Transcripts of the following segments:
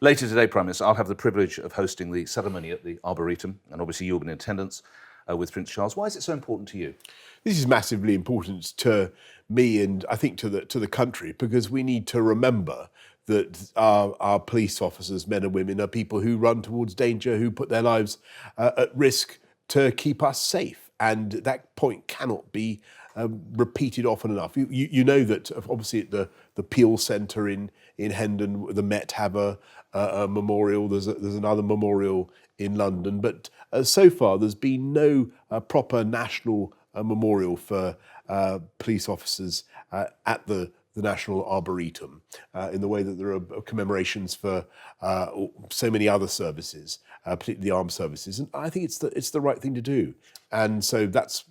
Later today, Prime Minister, I'll have the privilege of hosting the ceremony at the Arboretum, and obviously you'll be in attendance with Prince Charles. Why is it so important to you? This is massively important to me and I think to the country, because we need to remember that our police officers, men and women, are people who run towards danger, who put their lives at risk to keep us safe. And that point cannot be repeated often enough. You know that obviously at the Peel Centre in Hendon, the Met have a memorial. There's another memorial in London, but so far there's been no proper national memorial for police officers at the National Arboretum, in the way that there are commemorations for so many other services, particularly the armed services. And I think it's the right thing to do. And so that's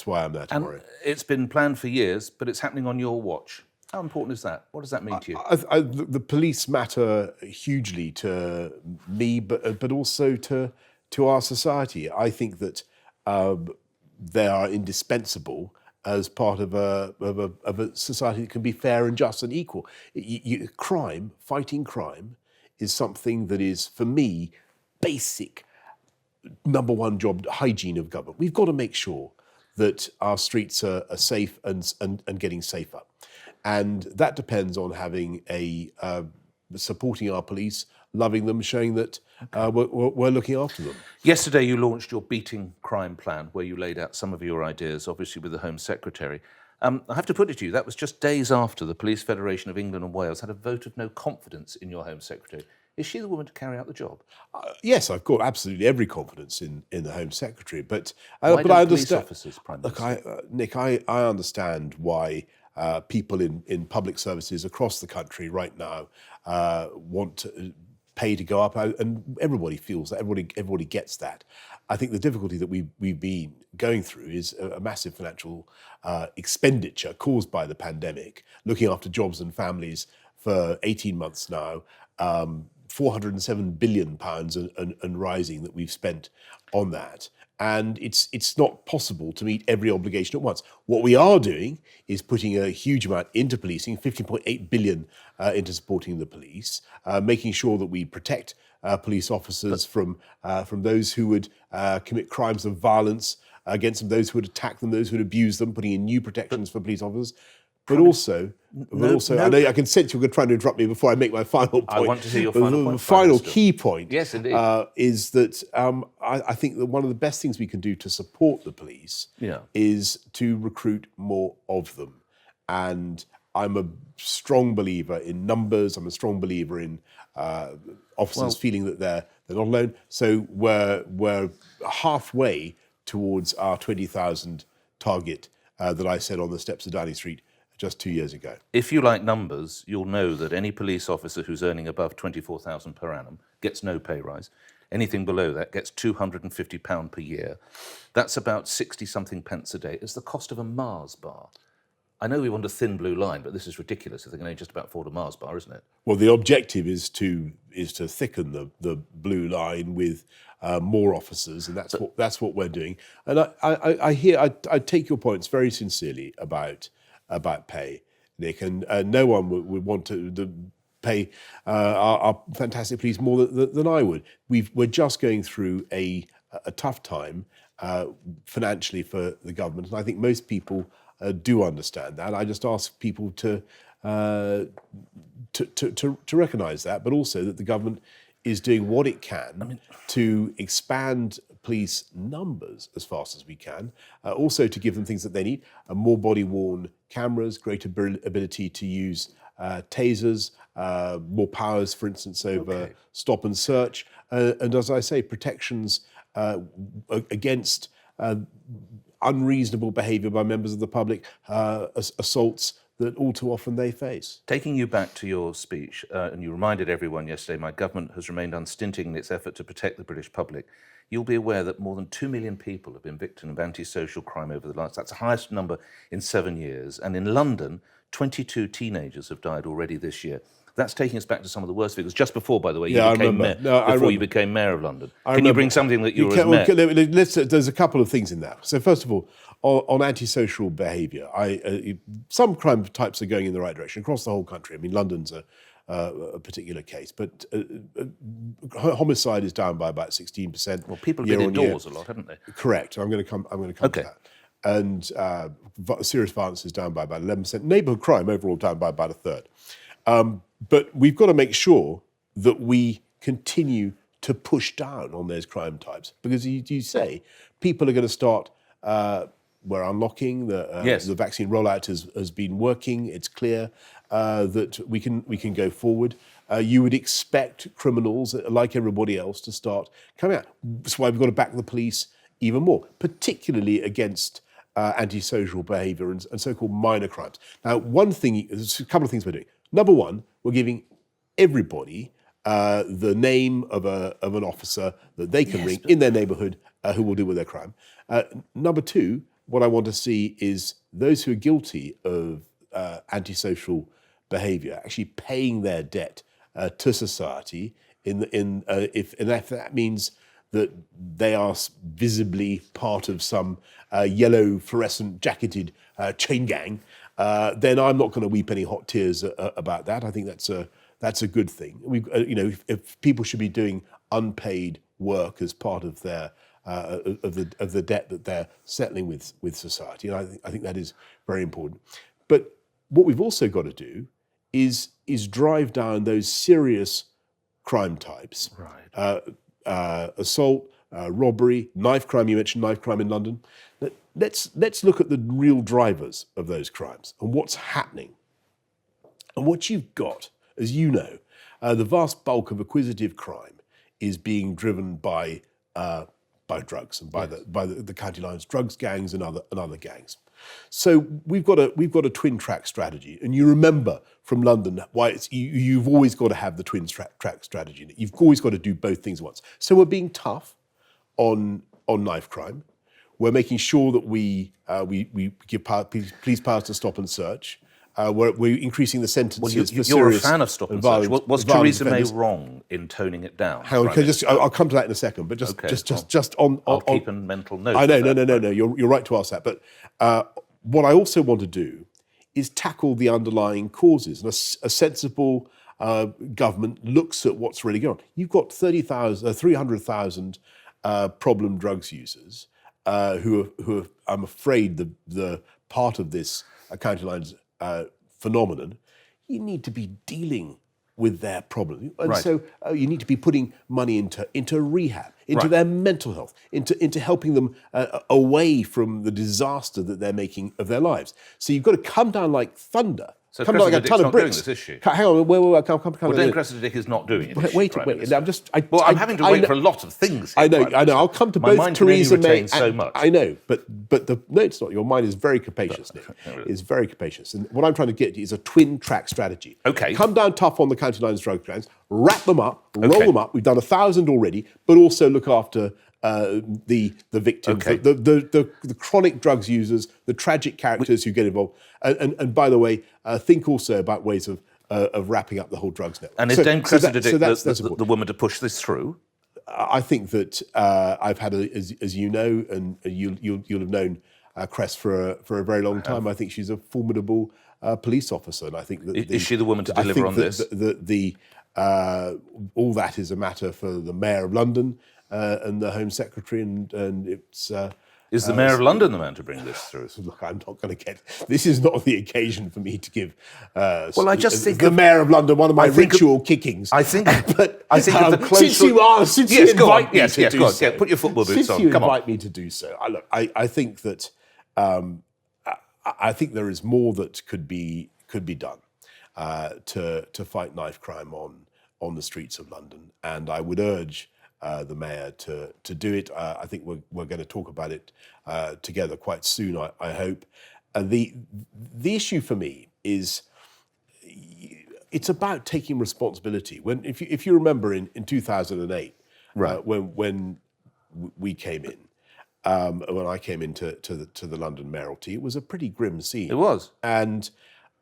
why I'm there tomorrow. And it's been planned for years, but it's happening on your watch. How important is that? What does that mean to you? The police matter hugely to me, but also to our society. I think that they are indispensable as part of a society that can be fair and just and equal. Fighting crime, is something that is, for me, basic, number one job, hygiene of government. We've got to make sure that our streets are safe and getting safer. And that depends on having supporting our police, loving them, showing that we're looking after them. Yesterday you launched your Beating Crime Plan, where you laid out some of your ideas, obviously with the Home Secretary. I have to put it to you, that was just days after the Police Federation of England and Wales had a vote of no confidence in your Home Secretary. Is she the woman to carry out the job? Yes, I've got absolutely every confidence in the Home Secretary. But why I don't understand, police officers, Prime Minister? Look, Nick, I understand why people in public services across the country right now want to pay to go up, and everybody feels that, everybody gets that. I think the difficulty that we've been going through is a massive financial expenditure caused by the pandemic, looking after jobs and families for 18 months now, £407 billion and rising that we've spent on that. And it's not possible to meet every obligation at once. What we are doing is putting a huge amount into policing, 15.8 billion into supporting the police, making sure that we protect police officers from those who would commit crimes of violence against them, those who would attack them, those who would abuse them, putting in new protections for police officers. But also, I know I can sense you're trying to interrupt me before I make my final point. I want to hear your final point. The final key point, yes, indeed, is that I think that one of the best things we can do to support the police is to recruit more of them. And I'm a strong believer in numbers. I'm a strong believer in officers feeling that they're not alone. So we're halfway towards our 20,000 target that I said on the steps of Downing Street just 2 years ago. If you like numbers, you'll know that any police officer who's earning above £24,000 per annum gets no pay rise. Anything below that gets £250 per year. That's about 60-something pence a day. It's the cost of a Mars bar. I know we want a thin blue line, but this is ridiculous if they can only just about afford a Mars bar, isn't it? Well, the objective is to thicken the blue line with more officers, and that's what we're doing. And I take your points very sincerely about pay, Nick, and no one would want to pay our fantastic police more than I would. We're just going through a tough time financially for the government, and I think most people do understand that. I just ask people to recognise that, but also that the government is doing what it can to expand police numbers as fast as we can, also to give them things that they need, more body-worn cameras, greater ability to use tasers, more powers, for instance, over stop and search, and as I say, protections against unreasonable behaviour by members of the public, assaults that all too often they face. Taking you back to your speech, and you reminded everyone yesterday, my government has remained unstinting in its effort to protect the British public. You'll be aware that more than 2 million people have been victims of antisocial crime over the last, that's the highest number in 7 years. And in London, 22 teenagers have died already this year. That's taking us back to some of the worst figures. Just before, by the way, you became mayor of London. Can you bring something that you were as mayor? There's a couple of things in that. So first of all, on antisocial behaviour, some crime types are going in the right direction across the whole country. I mean, London's a particular case. But homicide is down by about 16%. Well, people have been indoors a lot, haven't they? Correct. I'm going to come to that. And serious violence is down by about 11%. Neighbourhood crime overall down by about a third. But we've got to make sure that we continue to push down on those crime types, because you say people are going to start. We're unlocking the vaccine rollout has been working. It's clear that we can go forward. You would expect criminals, like everybody else, to start coming out. That's why we've got to back the police even more, particularly against antisocial behaviour and so-called minor crimes. Now, there's a couple of things we're doing. Number one, we're giving everybody the name of an officer that they can ring in their neighbourhood who will deal with their crime. Number two, what I want to see is those who are guilty of antisocial behaviour actually paying their debt to society. If that means that they are visibly part of some yellow fluorescent jacketed chain gang, then I'm not going to weep any hot tears about that. I think that's a good thing. If people should be doing unpaid work as part of their of the debt that they're settling with society, and I think that is very important. But what we've also got to do is drive down those serious crime types, assault, robbery, knife crime. You mentioned knife crime in London. Let's look at the real drivers of those crimes and what's happening. And what you've got, as you know, the vast bulk of acquisitive crime is being driven by drugs and by the county lines, drugs gangs and other gangs. So we've got a Twintrack strategy, and you remember from London why you've always got to have the Twintrack strategy. You've always got to do both things at once. So we're being tough on knife crime. We're making sure that we give police powers to stop and search. We're increasing the sentences for serious. You're a fan of stop and search. Was Theresa May wrong in toning it down? I'll come to that in a second. But just on. I'll keep a mental note. I know. No. You're right to ask that. But what I also want to do is tackle the underlying causes. And a sensible government looks at what's really going on. You've got 300,000 problem drugs users who are, I'm afraid, the part of this county lines phenomenon. You need to be dealing with their problem, and so you need to be putting money into rehab, into their mental health, into helping them away from the disaster that they're making of their lives. So you've got to come down like thunder. So come down like a ton of bricks. Doing this issue. Hang on, wait, come. Well, Dame Cressida Dick is not doing it. Wait. I'm having to wait for a lot of things. I know. I'll come to both Theresa May. So much. I know, but it's not. Your mind is very capacious, Nick. It's very capacious. And what I'm trying to get to is a Twintrack strategy. Okay. Come down tough on the county lines drug gangs, wrap them up, roll them up. We've done 1,000 already, but also look after the victims, the chronic drugs users, the tragic characters who get involved. And by the way, think also about ways of wrapping up the whole drugs network. And is Dame Cressida Dick the woman to push this through? I think that I've had, as you know, and you'll have known Cress for a very long time. I think she's a formidable police officer, and I think that is she the woman to deliver on this? All that is a matter for the Mayor of London and the Home Secretary, and it's. Is the Mayor of London the man to bring this through? Look, I'm not going to get. This is not the occasion for me to give. Well, I just think the Mayor of London one of my ritual kickings. I think of the close. Since you invite me to do so, put your football boots on. Since you invite me to do so, I think that I think there is more that could be done to fight knife crime on the streets of London, and I would urge the Mayor to do it. I think we're going to talk about it together quite soon, I hope. And the issue for me is it's about taking responsibility. If you remember in 2008, when we came in, when I came into the London mayoralty, it was a pretty grim scene. It was, and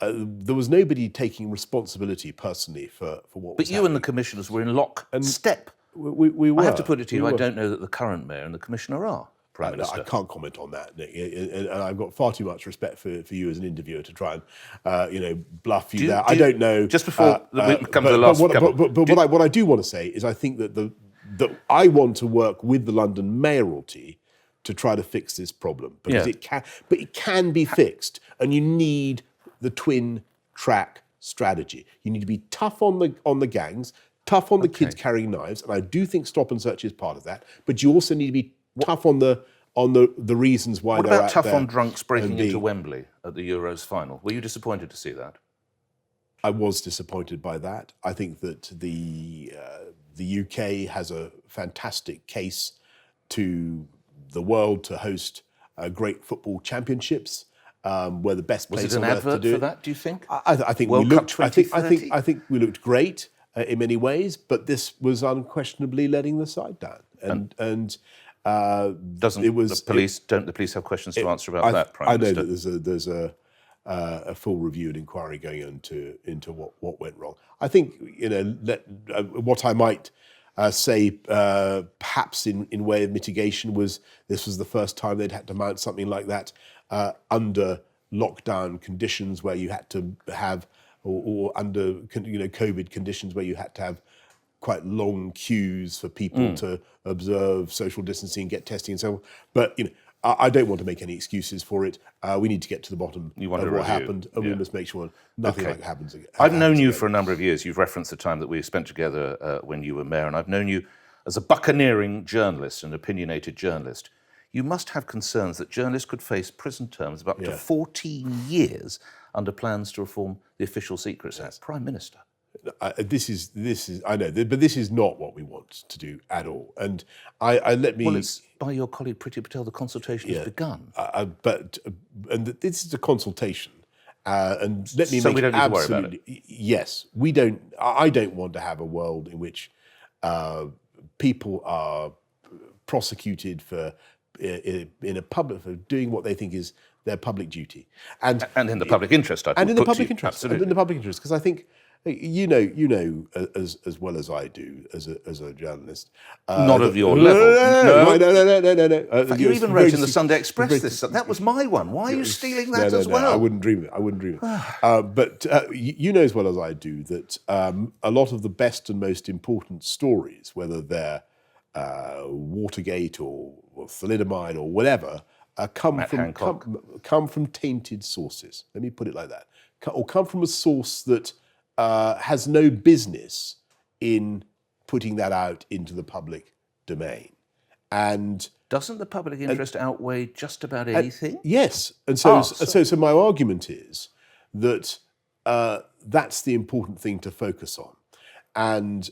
there was nobody taking responsibility personally for what. But was you happening. and the commissioners were in lockstep. We were. I have to put it to you, I don't know that the current mayor and the commissioner are. Prime Minister? I can't comment on that, Nick. And I've got far too much respect for you as an interviewer to try and bluff you there. I don't know. Just before we come to the last couple. But what I do want to say is I think that I want to work with the London mayoralty to try to fix this problem, because it can be fixed, and you need the twin track strategy. You need to be tough on the gangs, tough on the kids carrying knives, and I do think stop and search is part of that. But you also need to be tough on the reasons why. What they're about out tough there on drunks breaking and into Wembley at the Euros final? Were you disappointed to see that? I was disappointed by that. I think that the UK has a fantastic case to the world to host great football championships. We're the best place on earth to do it. Was it an advert for that, do you think? I think World we looked. Cup 2030? I think we looked great in many ways, but this was unquestionably letting the side down. Don't the police have questions to answer about that, Prime Minister? I know that there's a full review and inquiry going into what went wrong. I think what I might say perhaps in way of mitigation was this was the first time they'd had to mount something like that under lockdown conditions where you had to have, or under COVID conditions where you had to have quite long queues for people to observe social distancing, get testing and so on. But I don't want to make any excuses for it. We need to get to the bottom of what happened, and we must make sure nothing like happens again. I've known you for a number of years. You've referenced the time that we spent together when you were mayor, and I've known you as a buccaneering journalist, an opinionated journalist. You must have concerns that journalists could face prison terms of up to 14 years under plans to reform the Official Secrets Act. Prime Minister. This is I know, but this is not what we want to do at all. And Well, it's by your colleague Priti Patel. The consultation has begun. And this is a consultation. And let me so make we don't it need to worry about it. Yes, we don't. I don't want to have a world in which people are prosecuted for doing what they think is their public duty, and in the public interest. And in the public interest, because I think you know as well as I do as a journalist. Not of your level. No. You even wrote in the Sunday Express that was my one. Why are you stealing that as well? I wouldn't dream of it. But you know as well as I do that a lot of the best and most important stories, whether they're Watergate or thalidomide or whatever, come from tainted sources. Let me put it like that. Or come from a source that has no business in putting that out into the public domain. And doesn't the public interest outweigh just about anything? Yes. And so my argument is that that's the important thing to focus on. And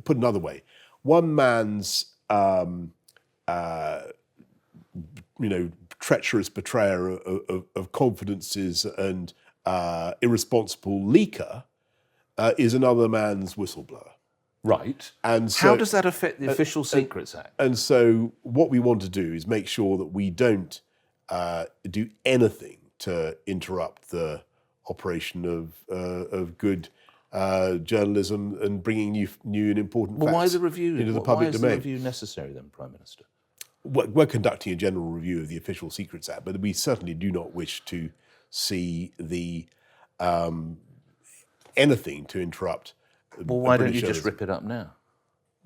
put another way, one man's treacherous betrayer of confidences and irresponsible leaker is another man's whistleblower. Right. And so, how does that affect the Official Secrets Act? And so what we want to do is make sure that we don't do anything to interrupt the operation of good journalism and bringing new and important facts why the review into the public domain. Why is the review necessary then, Prime Minister? We're conducting a general review of the Official Secrets Act, but we certainly do not wish to see the anything to interrupt. Well, why don't you just rip it up now?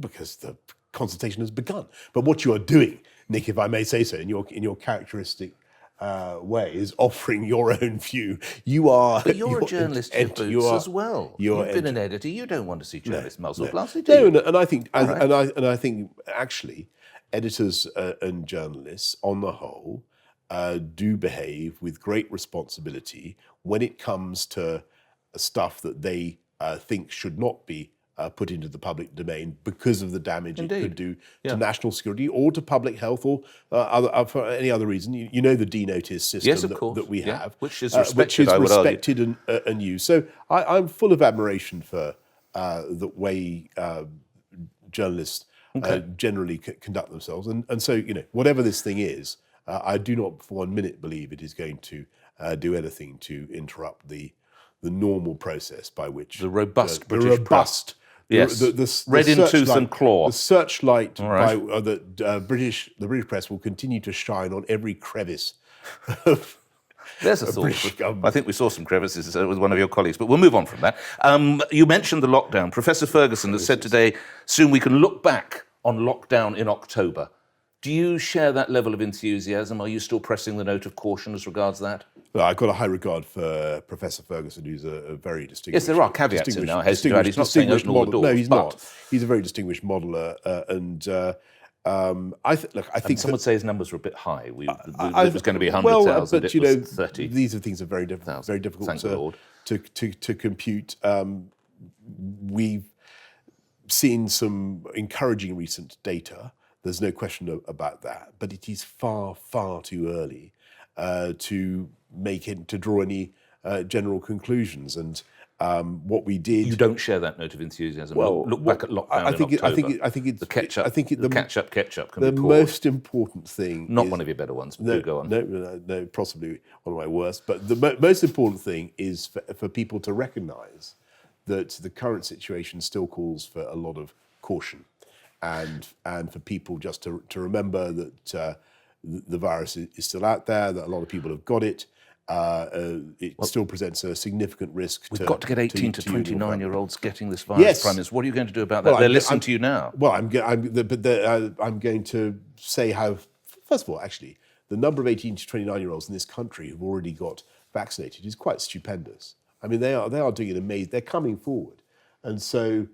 Because the consultation has begun. But what you are doing, Nick, if I may say so, in your characteristic way, is offering your own view. But you're a journalist in boots as well. You've been an editor. You don't want to see journalists muzzle blasted, do you? No, and I think I think actually, editors and journalists on the whole do behave with great responsibility when it comes to stuff that they think should not be put into the public domain because of the damage it could do to national security or to public health or for any other reason. You know the D-notice system that we have, which is respected, and used. So I'm full of admiration for the way journalists generally conduct themselves. And so, whatever this thing is, I do not for 1 minute believe it is going to do anything to interrupt the normal process by which the robust Yes. Red in tooth and claw. The searchlight right. by the British press will continue to shine on every crevice of There's a thought. British government. I think we saw some crevices with one of your colleagues, but we'll move on from that. You mentioned the lockdown. Professor Ferguson has said today, soon we can look back on lockdown in October. Do you share that level of enthusiasm? Are you still pressing the note of caution as regards that? Well, I've got a high regard for Professor Ferguson, who's a very distinguished... Yes, there are caveats in now. He's not saying open all the doors. No, he's not. He's a very distinguished modeler, I think some would say his numbers were a bit high. It was going to be 100,000. But it was 30. These are things that are very difficult to compute. We've seen some encouraging recent data. There's no question about that, but it is far, far too early to draw any general conclusions. And what we did. You don't share that note of enthusiasm. Well, look back at lockdown in October. I think it's the ketchup. The ketchup can the be most important thing. Not one of your better ones. But do go on. No, possibly one of my worst. But the most important thing is for people to recognise that the current situation still calls for a lot of caution, and for people just to remember that the virus is still out there, that a lot of people have got it. It still presents a signignant risk. We've got to get 18 to 29-year-olds getting this virus, yes. Prime Minister. What are you going to do about that? Well, they're listening to you now. Well, I'm going to say how, first of all, actually, the number of 18 to 29-year-olds in this country who've already got vaccinated is quite stupendous. I mean, they are doing it amazing. They're coming forward. And so,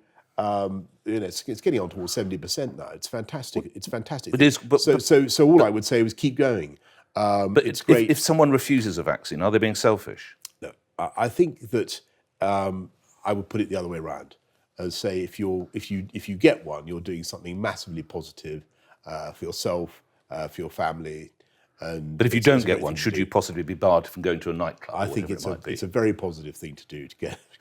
it's getting on towards 70% now. It's fantastic. It's fantastic. It is. So all I would say was keep going. But it's great. If someone refuses a vaccine, are they being selfish? No, I think that I would put it the other way around. And say if you get one, you're doing something massively positive for yourself, for your family. But if you don't get one, should you possibly be barred from going to a nightclub? I think it's a very positive thing to do, to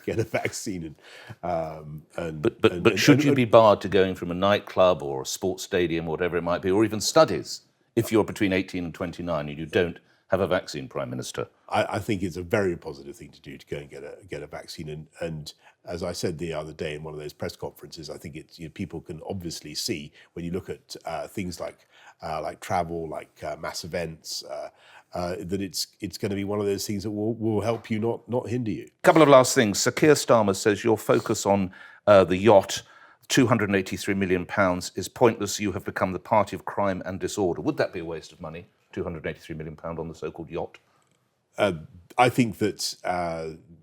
get a vaccine. But should you be barred to going from a nightclub or a sports stadium, or whatever it might be, or even studies, if you're between 18 and 29 and you don't have a vaccine, Prime Minister? I think it's a very positive thing to do, to go and get a vaccine. And as I said the other day in one of those press conferences, I think people can obviously see when you look at things like travel, like mass events, that it's going to be one of those things that will help you, not hinder you. A couple of last things. Sir Keir Starmer says your focus on the yacht, £283 million, is pointless. You have become the party of crime and disorder. Would that be a waste of money, £283 million on the so-called yacht? I think that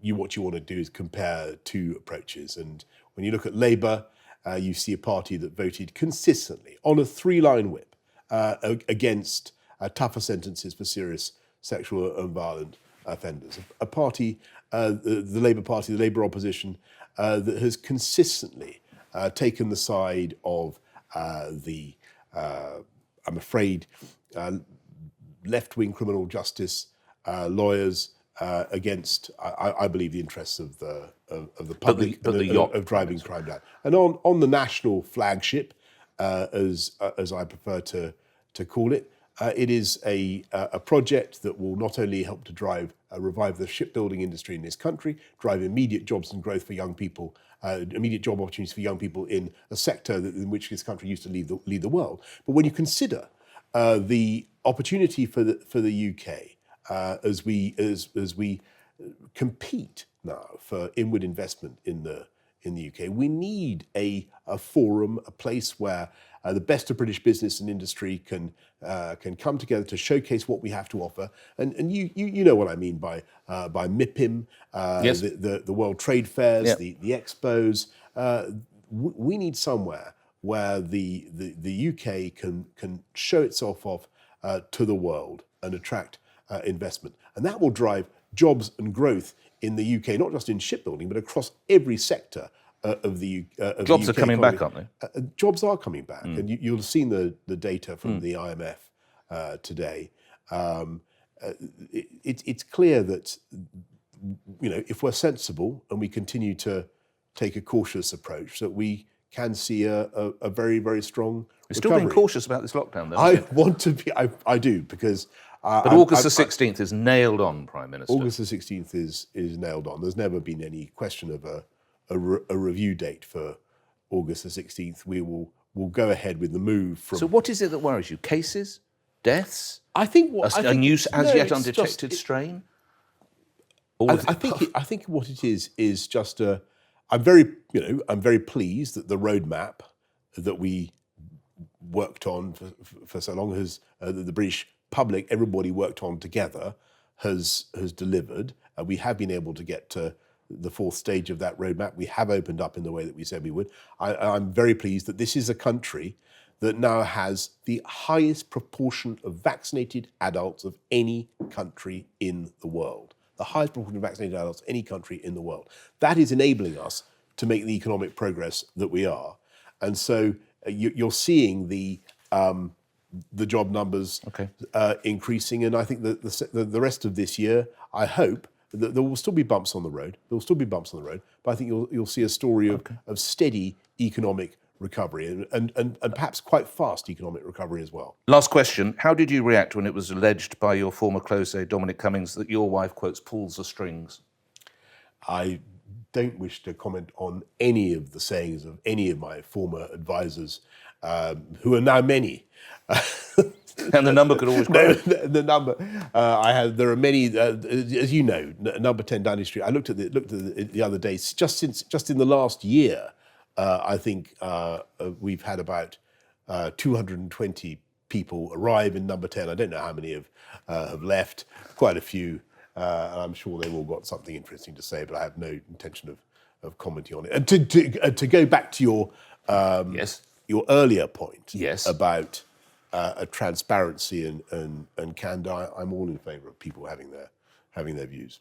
what you want to do is compare two approaches. And when you look at Labour, you see a party that voted consistently on a three-line whip against tougher sentences for serious sexual and violent offenders. A party, the Labour Party, the Labour opposition, that has consistently taken the side of I'm afraid, left-wing criminal justice lawyers against, I believe, the interests of the public, of driving crime down. And on the national flagship, as I prefer to call it, it is a project that will not only help to revive the shipbuilding industry in this country, drive immediate jobs and growth for young people, immediate job opportunities for young people in a sector in which this country used to lead the world. But when you consider the opportunity for the UK as we compete now for inward investment in the UK, we need a forum, a place where the best of British business and industry can come together to showcase what we have to offer. And you know what I mean by MIPIM, yes. the World Trade Fairs, yep. the expos. We need somewhere where the UK can show itself off to the world and attract investment. And that will drive jobs and growth in the UK, not just in shipbuilding, but across every sector of the UK. Jobs are coming back, aren't they? Jobs are coming back. And you'll have seen the data from the IMF today. It's clear that, if we're sensible and we continue to take a cautious approach, that we can see a very, very strong You're still being cautious about this lockdown, though. I want to be. I do, because. But August the 16th is nailed on, Prime Minister. August the 16th is nailed on. There's never been any question of a review date for August the 16th, we'll go ahead with the move from. So what is it that worries you? Cases? Deaths? I think A new, as yet it's undetected just, strain? I think what it is just a. I'm very pleased that the roadmap that we worked on for so long has the British public, everybody worked on together, has delivered. We have been able to get to the fourth stage of that roadmap. We have opened up in the way that we said we would. I'm very pleased that this is a country that now has the highest proportion of vaccinated adults of any country in the world. The highest proportion of vaccinated adults of any country in the world. That is enabling us to make the economic progress that we are. And so you're seeing the job numbers increasing, and I think that the rest of this year, I hope that there will still be bumps on the road. There will still be bumps on the road, but I think you'll see a story of steady economic recovery and perhaps quite fast economic recovery as well. Last question. How did you react when it was alleged by your former close aide, Dominic Cummings, that your wife, quotes, pulls the strings? I don't wish to comment on any of the sayings of any of my former advisors, who are now many. And the number could always grow. The number I have. There are many, as you know. Number 10 Downing Street. I looked at it the other day. Just in the last year, I think we've had about 220 people arrive in Number 10. I don't know how many have left. Quite a few. And I'm sure they've all got something interesting to say, but I have no intention of commenting on it. And to go back to your your earlier point about transparency and candor, I'm all in favour of people having their views.